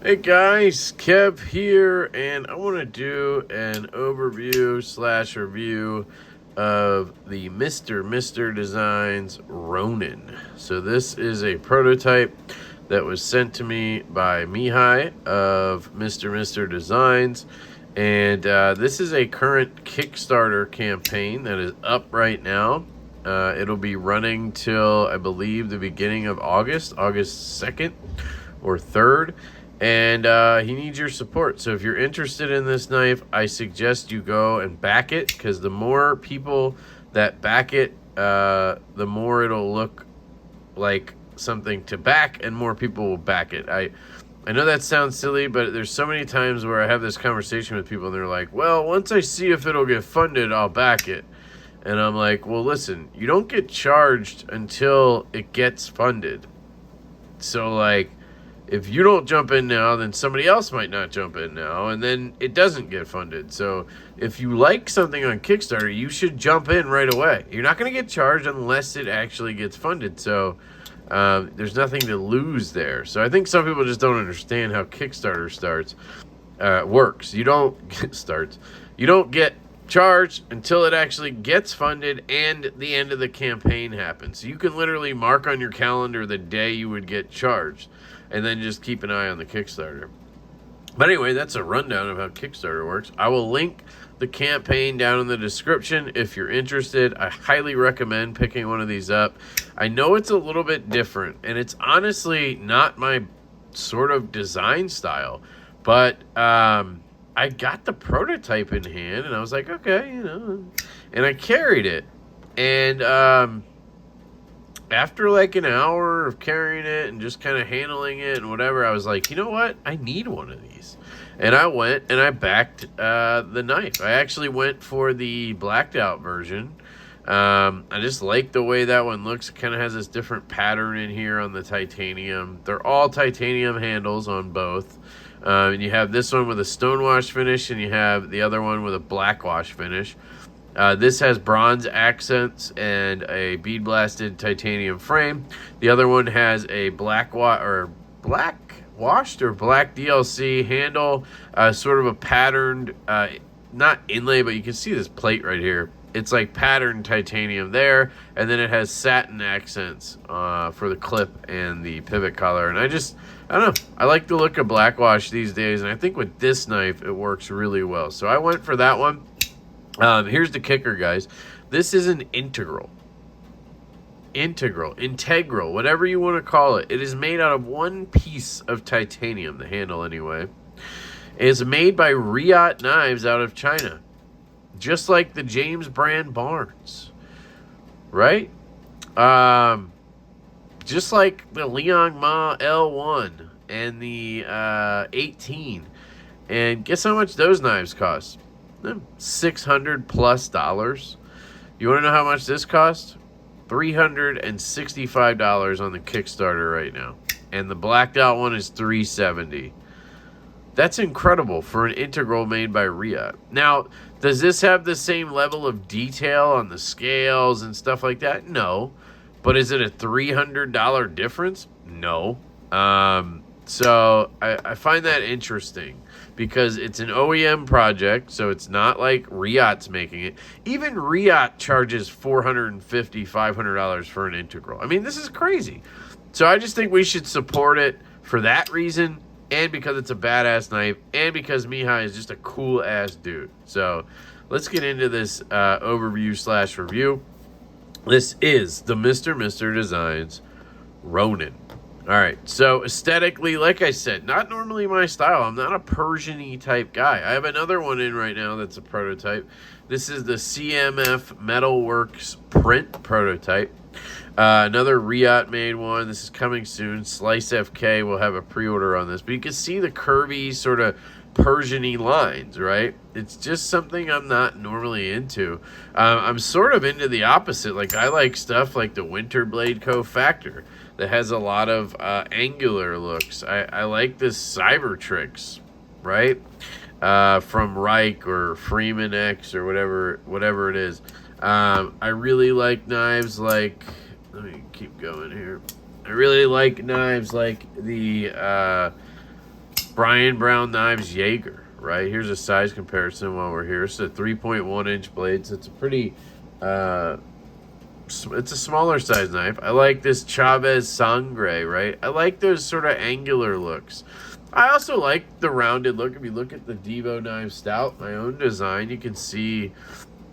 Hey guys, Kev here, and I want to do an overview slash review of the Mr. Designs Ronin. So this is a prototype that was sent to me by Mihai of Mr. Designs, and this is a current Kickstarter campaign that is up right now. It'll be running till, I believe, the beginning of August 2nd or 3rd. And he needs your support. So if you're interested in this knife, I suggest you go and back it, because the more people that back it, the more it'll look like something to back, and more people will back it. I know that sounds silly, but there's so many times where I have this conversation with people and they're like, well, once I see if it'll get funded, I'll back it. And I'm like, well, listen, you don't get charged until it gets funded. So, like, if you don't jump in now, then somebody else might not jump in now, and then it doesn't get funded. So if you like something on Kickstarter, you should jump in right away. You're not going to get charged unless it actually gets funded. So there's nothing to lose there. So I think some people just don't understand how Kickstarter works. You don't get charged until it actually gets funded and the end of the campaign happens. So you can literally mark on your calendar the day you would get charged, and then just keep an eye on the Kickstarter. But anyway, that's a rundown of how Kickstarter works. I will link the campaign down in the description if you're interested. I highly recommend picking one of these up. I know it's a little bit different, and it's honestly not my sort of design style, but I got the prototype in hand, and I was like, okay, and I carried it. And after like an hour of carrying it and just kind of handling it and whatever, I was like, you know what? I need one of these. And I went and I backed the knife. I actually went for the blacked out version. I just like the way that one looks. It kind of has this different pattern in here on the titanium. They're all titanium handles on both. And you have this one with a stonewash finish, and you have the other one with a blackwash finish. This has bronze accents and a bead blasted titanium frame. The other one has a black washed or black DLC handle, sort of a patterned, not inlay, but you can see this plate right here. It's like patterned titanium there, and then it has satin accents for the clip and the pivot collar. And I don't know, I like the look of blackwash these days, and I think with this knife it works really well. So I went for that one. Here's the kicker, guys. This is an integral, whatever you want to call it. It is made out of one piece of titanium, the handle anyway. It's made by Reate knives out of China, just like the James brand Barnes, right? Just like the Liang Ma L1 and the 18. And guess how much those knives cost? $600 plus. You want to know how much this cost? $365 on the Kickstarter right now, and the blacked out one is $370. That's incredible for an integral made by Reate. Now, does this have the same level of detail on the scales and stuff like that? No. But is it a $300 difference? No. So I find that interesting, because it's an OEM project, so it's not like Reate's making it. Even Reate charges $450, $500 for an integral. I mean, this is crazy. So I just think we should support it for that reason, and because it's a badass knife, and because Mihai is just a cool-ass dude. So let's get into this overview slash review. This is the Mr. Designs Ronin. All right, so aesthetically, like I said, not normally my style. I'm not a Persian-y type guy. I have another one in right now that's a prototype. This is the CMF Metalworks print prototype. Another Reate made one. This is coming soon. Slice FK will have a pre-order on this. But you can see the curvy sort of Persian-y lines, right? It's just something I'm not normally into. I'm sort of into the opposite. Like, I like stuff like the Winterblade Co. Factor that has a lot of angular looks. I like this Cybertrix, right? From Reich or Freeman X or whatever it is. I really like knives like, let me keep going here. I really like knives like the Brian Brown Knives Jaeger, right? Here's a size comparison while we're here. It's a 3.1 inch blade, so it's a pretty, it's a smaller size knife. I like this Chavez Sangre, right? I like those sort of angular looks. I also like the rounded look. If you look at the Devo Knife Stout, my own design, you can see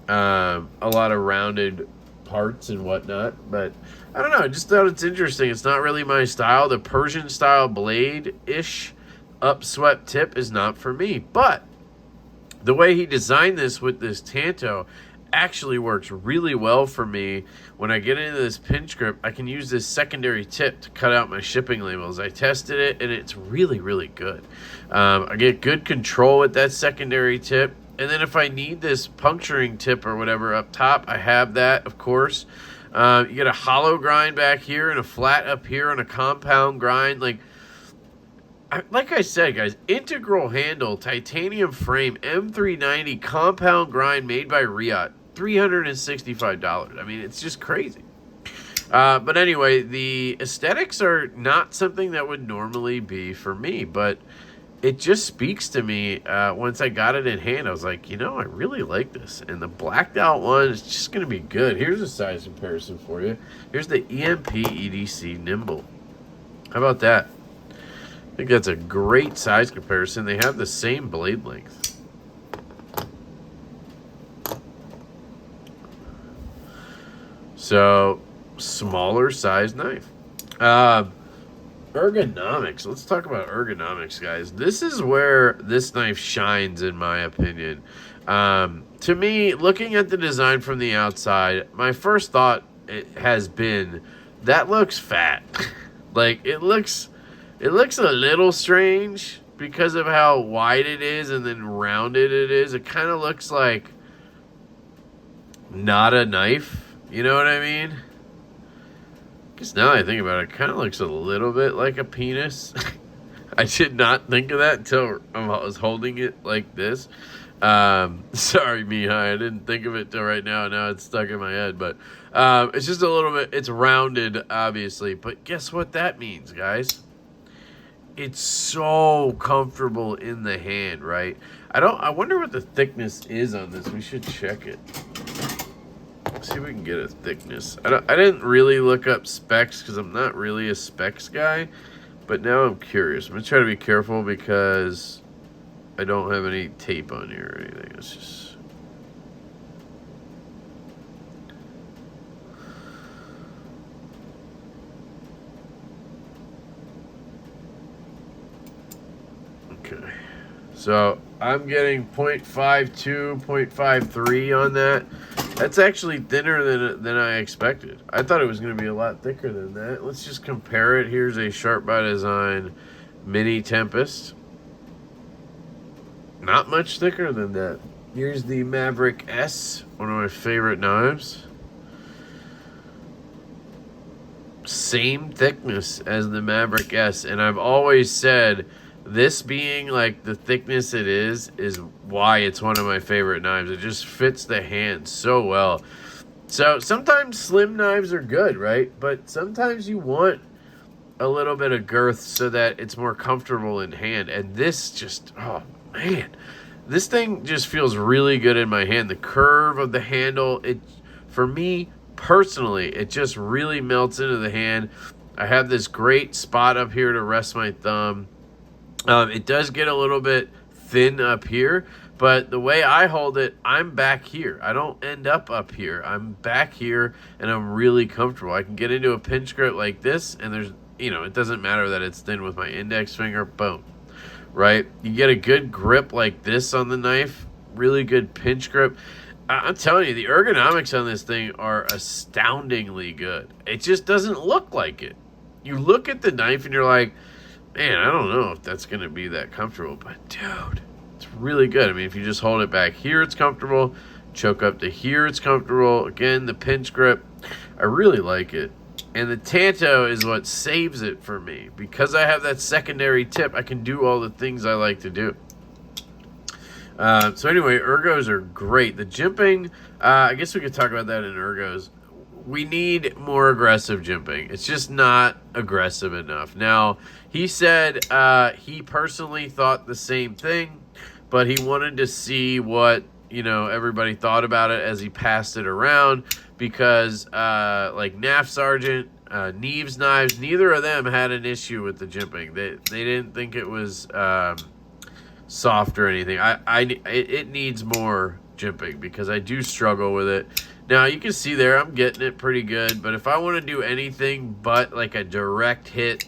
a lot of rounded parts and whatnot. But I don't know. I just thought it's interesting. It's not really my style. The Persian style blade-ish upswept tip is not for me. But the way he designed this with this Tanto actually works really well for me. When I get into this pinch grip, I can use this secondary tip to cut out my shipping labels. I tested it and it's really, really good. I get good control with that secondary tip. And then if I need this puncturing tip or whatever up top, I have that, of course. You get a hollow grind back here and a flat up here and a compound grind. Like I said, guys, integral handle, titanium frame, M390 compound grind made by Reate. $365. I mean, it's just crazy. But anyway, the aesthetics are not something that would normally be for me, but it just speaks to me. Once I got it in hand, I was like, you know, I really like this. And the blacked out one is just going to be good. Here's a size comparison for you. Here's the EDC Nimble. How about that? I think that's a great size comparison. They have the same blade length. So, smaller size knife. Ergonomics. Let's talk about ergonomics, guys. This is where this knife shines, in my opinion. To me, looking at the design from the outside, my first thought has been, that looks fat. Like, it looks a little strange because of how wide it is and then rounded it is. It kind of looks like not a knife. You know what I mean? Because now I think about it, it kind of looks a little bit like a penis. I did not think of that until I was holding it like this. Sorry, Mihai, I didn't think of it till right now. Now it's stuck in my head. But it's just a little bit, it's rounded, obviously. But guess what that means, guys? It's so comfortable in the hand, right? I wonder what the thickness is on this. We should check it. See if we can get a thickness. I didn't really look up specs because I'm not really a specs guy, but now I'm curious. I'm gonna try to be careful because I don't have any tape on here or anything. It's just okay. So I'm getting 0.52, 0.53 on that. That's actually thinner than I expected. I thought it was going to be a lot thicker than that. Let's just compare it. Here's a Sharp by Design Mini Tempest. Not much thicker than that. Here's the Maverick S, one of my favorite knives. Same thickness as the Maverick S, and I've always said this being like the thickness it is why it's one of my favorite knives. It just fits the hand so well. So sometimes slim knives are good, right? But sometimes you want a little bit of girth so that it's more comfortable in hand. And this just, oh man, this thing just feels really good in my hand. The curve of the handle, it, for me personally, it just really melts into the hand. I have this great spot up here to rest my thumb. It does get a little bit thin up here, but the way I hold it, I'm back here. I don't end up here. I'm back here, and I'm really comfortable. I can get into a pinch grip like this, and there's, you know, it doesn't matter that it's thin with my index finger. Boom, right? You get a good grip like this on the knife, really good pinch grip. I'm telling you, the ergonomics on this thing are astoundingly good. It just doesn't look like it. You look at the knife, and you're like, man, I don't know if that's going to be that comfortable, but dude, it's really good. I mean, if you just hold it back here, it's comfortable. Choke up to here, it's comfortable. Again, the pinch grip, I really like it. And the Tanto is what saves it for me. Because I have that secondary tip, I can do all the things I like to do. So anyway, ergos are great. The jimping, I guess we could talk about that in ergos. we need more aggressive jimping. It's just not aggressive enough. Now, he said he personally thought the same thing, but he wanted to see what, you know, everybody thought about it as he passed it around, because like NAF Sergeant, Neves Knives, neither of them had an issue with the jimping. They didn't think it was soft or anything. It needs more jimping because I do struggle with it. Now you can see there I'm getting it pretty good, but if I want to do anything but like a direct hit,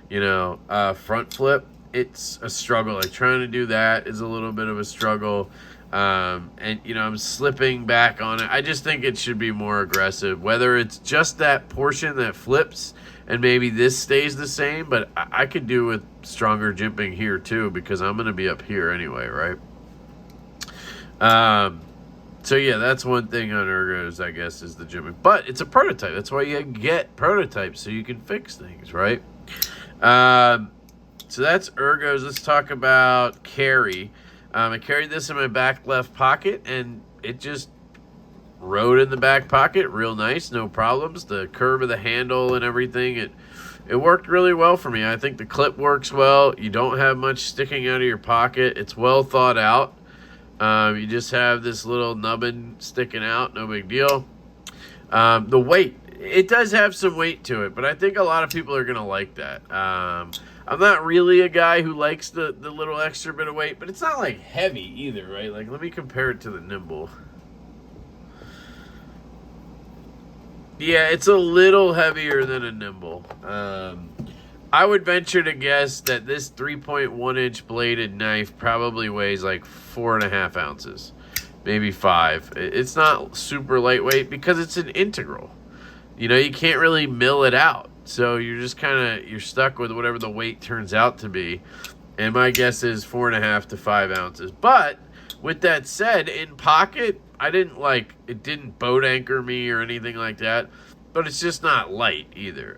you know, front flip, it's a struggle. Like trying to do that is a little bit of a struggle. And you know, I'm slipping back on it. I just think it should be more aggressive, whether it's just that portion that flips and maybe this stays the same, but I could do with stronger jimping here too, because I'm going to be up here anyway, right? So yeah, that's one thing on ergos, I guess, is the jimping. But it's a prototype. That's why you get prototypes, so you can fix things, right? So that's ergos. Let's talk about carry. I carried this in my back left pocket, and it just rode in the back pocket real nice, no problems. The curve of the handle and everything, it worked really well for me. I think the clip works well. You don't have much sticking out of your pocket. It's well thought out. You just have this little nubbin sticking out, no big deal. The weight, it does have some weight to it, but I think a lot of people are going to like that. I'm not really a guy who likes the little extra bit of weight, but it's not like heavy either, right? Like, let me compare it to the Nimble. Yeah, it's a little heavier than a Nimble. I would venture to guess that this 3.1-inch bladed knife probably weighs like 4.5 ounces, maybe 5. It's not super lightweight because it's an integral. You know, you can't really mill it out. So you're just you're stuck with whatever the weight turns out to be. And my guess is 4.5 to 5 ounces. But with that said, in pocket, it didn't boat anchor me or anything like that. But it's just not light either.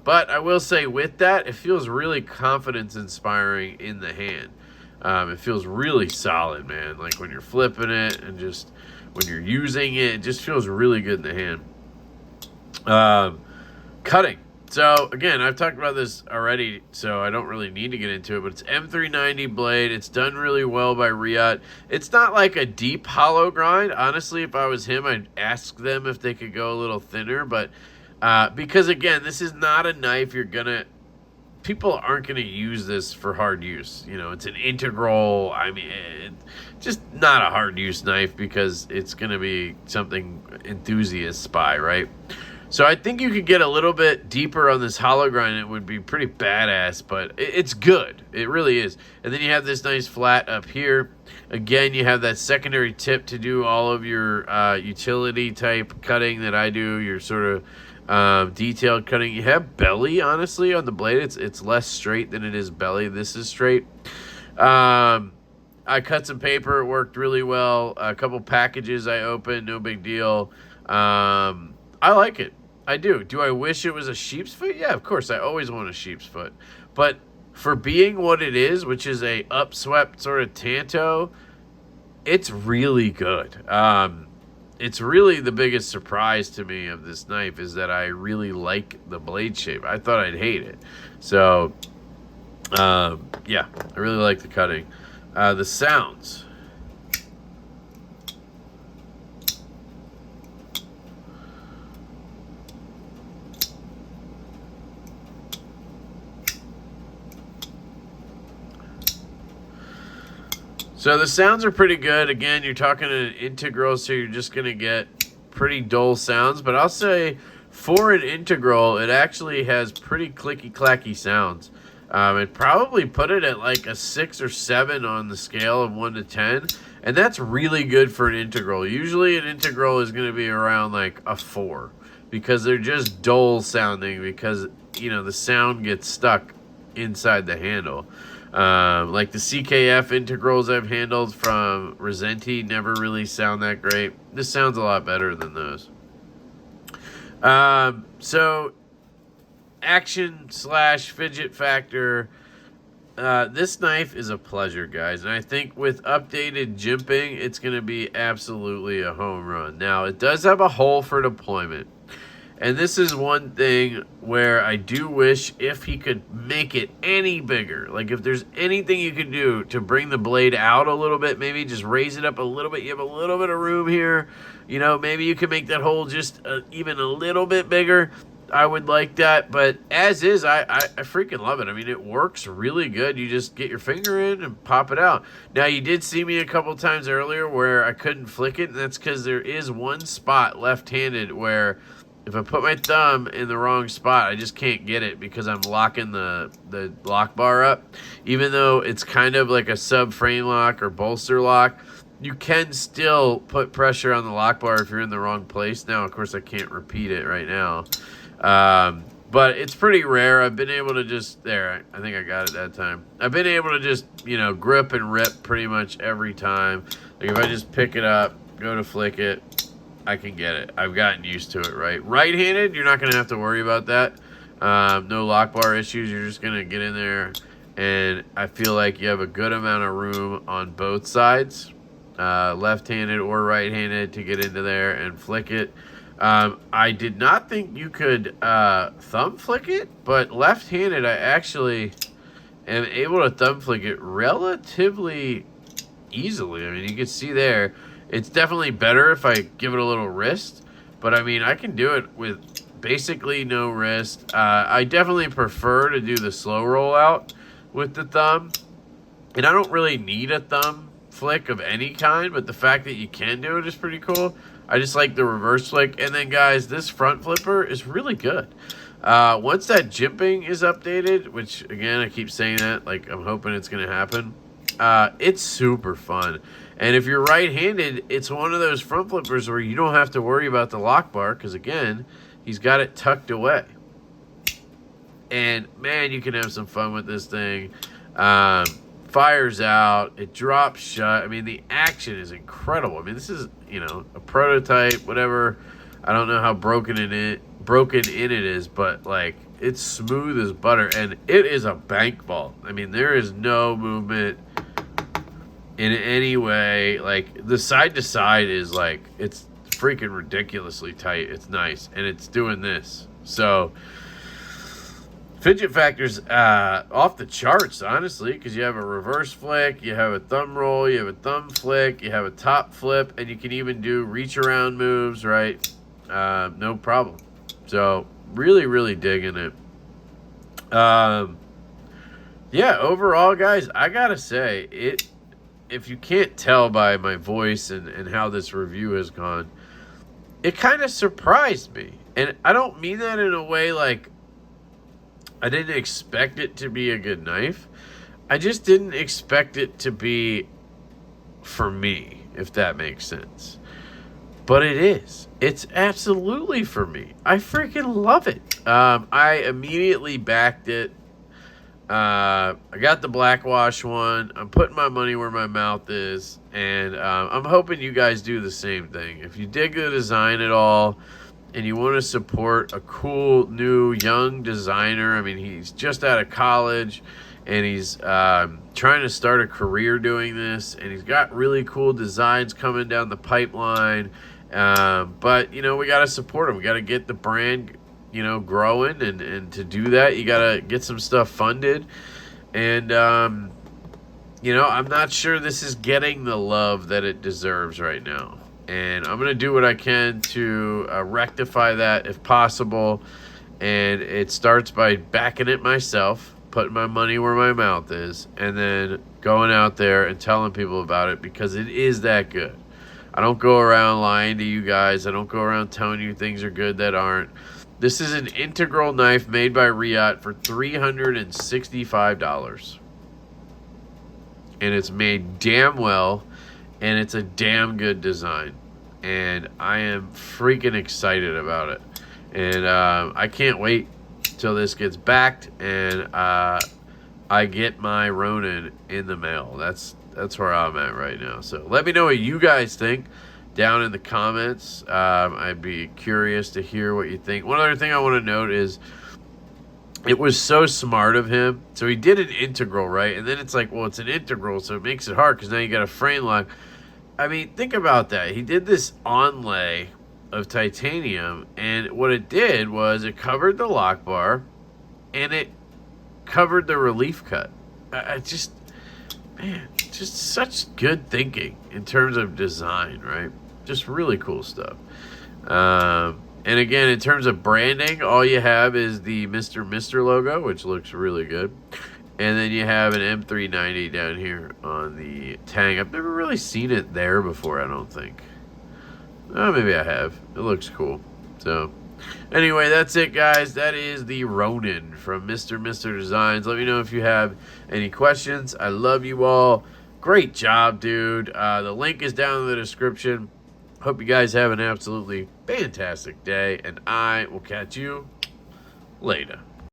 But I will say with that, it feels really confidence inspiring in the hand. It feels really solid, man. Like when you're flipping it and just when you're using it, it just feels really good in the hand. Cutting. So, again, I've talked about this already, so I don't really need to get into it, but it's M390 blade. It's done really well by Reate. It's not like a deep hollow grind. Honestly, if I was him, I'd ask them if they could go a little thinner, but because, again, this is not a knife people aren't going to use this for hard use. You know, it's an integral. I mean, just not a hard use knife because it's going to be something enthusiasts buy, right? So I think you could get a little bit deeper on this hollow grind. It would be pretty badass, but it's good. It really is. And then you have this nice flat up here. Again, you have that secondary tip to do all of your utility type cutting that I do, your sort of detailed cutting. You have belly, honestly, on the blade. It's less straight than it is belly. This is straight. I cut some paper. It worked really well. A couple packages I opened. No big deal. I like it. I do. Do I wish it was a sheep's foot? Yeah, of course. I always want a sheep's foot. But for being what it is, which is a upswept sort of Tanto, it's really good. It's really the biggest surprise to me of this knife is that I really like the blade shape. I thought I'd hate it. So, yeah, I really like the cutting. The sounds. So the sounds are pretty good. Again, you're talking an integral, so you're just going to get pretty dull sounds. But I'll say for an integral, it actually has pretty clicky-clacky sounds. I'd probably put it at like a 6 or 7 on the scale of 1 to 10. And that's really good for an integral. Usually an integral is going to be around like a 4. Because they're just dull sounding because, you know, the sound gets stuck inside the handle. Like the CKF integrals I've handled from Resenti never really sound that great. This sounds a lot better than those. So action / fidget factor. This knife is a pleasure, guys. And I think with updated jimping, it's going to be absolutely a home run. Now, it does have a hole for deployment. And this is one thing where I do wish if he could make it any bigger. Like if there's anything you could do to bring the blade out a little bit, maybe just raise it up a little bit. You have a little bit of room here. You know, maybe you can make that hole just even a little bit bigger. I would like that. But as is, I freaking love it. I mean, it works really good. You just get your finger in and pop it out. Now, you did see me a couple times earlier where I couldn't flick it. And that's because there is one spot left-handed where if I put my thumb in the wrong spot, I just can't get it because I'm locking the lock bar up. Even though it's kind of like a sub-frame lock or bolster lock, you can still put pressure on the lock bar if you're in the wrong place. Now, of course, I can't repeat it right now. But it's pretty rare. I've been able to just, there, I think I got it that time. I've been able to just, you know, grip and rip pretty much every time. Like if I just pick it up, go to flick it, I can get it. I've gotten used to it, right? Right-handed, you're not going to have to worry about that. No lock bar issues. You're just going to get in there, and I feel like you have a good amount of room on both sides, left-handed or right-handed, to get into there and flick it. I did not think you could thumb flick it, but left-handed, I actually am able to thumb flick it relatively easily. I mean, you can see there, it's definitely better if I give it a little wrist, but I mean, I can do it with basically no wrist. I definitely prefer to do the slow rollout with the thumb, and I don't really need a thumb flick of any kind, but the fact that you can do it is pretty cool. I just like the reverse flick. And then, guys, this front flipper is really good. Once that jimping is updated, which, again, I keep saying that, like I'm hoping it's going to happen, it's super fun. And if you're right-handed, it's one of those front flippers where you don't have to worry about the lock bar because, again, he's got it tucked away. And, man, you can have some fun with this thing. Fires out. It drops shut. I mean, the action is incredible. I mean, this is, you know, a prototype, whatever. I don't know how broken in it is, but, like, it's smooth as butter. And it is a bank vault. I mean, there is no movement in any way. Like, the side to side is like, it's freaking ridiculously tight. It's nice, and it's doing this. So fidget factor's off the charts, honestly, because you have a reverse flick, you have a thumb roll, you have a thumb flick, you have a top flip, and you can even do reach around moves, right? No problem. So really, really digging it. Yeah, overall, guys, I gotta say it. If you can't tell by my voice and how this review has gone, it kind of surprised me. And I don't mean that in a way like I didn't expect it to be a good knife. I just didn't expect it to be for me, if that makes sense. But it is. It's absolutely for me. I freaking love it. I immediately backed it. I got the black wash one. I'm putting my money where my mouth is, and I'm hoping you guys do the same thing. If you dig the design at all and you want to support a cool, new, young designer, I mean, he's just out of college, and he's trying to start a career doing this, and he's got really cool designs coming down the pipeline, but, you know, we got to support him. We got to get the brand, you know, growing, and to do that, you got to get some stuff funded. And, you know, I'm not sure this is getting the love that it deserves right now. And I'm going to do what I can to rectify that if possible. And it starts by backing it myself, putting my money where my mouth is, and then going out there and telling people about it, because it is that good. I don't go around lying to you guys. I don't go around telling you things are good that aren't. This is an integral knife made by Reate for $365. And it's made damn well, and it's a damn good design. And I am freaking excited about it. And I can't wait till this gets backed and I get my Ronin in the mail. That's where I'm at right now. So let me know what you guys think down in the comments. I'd be curious to hear what you think. One other thing I want to note is it was so smart of him. So he did an integral, right? And then it's like, well, it's an integral, so it makes it hard because now you got a frame lock. I mean, think about that. He did this onlay of titanium, and what it did was it covered the lock bar and it covered the relief cut. I just, man, just such good thinking in terms of design, right? Just really cool stuff. And again, in terms of branding, all you have is the Mr. logo, which looks really good. And then you have an M390 down here on the tang. I've never really seen it there before, I don't think. Oh, maybe I have. It looks cool. So, anyway, that's it, guys. That is the Ronin from Mr. Designs. Let me know if you have any questions. I love you all. Great job, dude. The link is down in the description. Hope you guys have an absolutely fantastic day, and I will catch you later.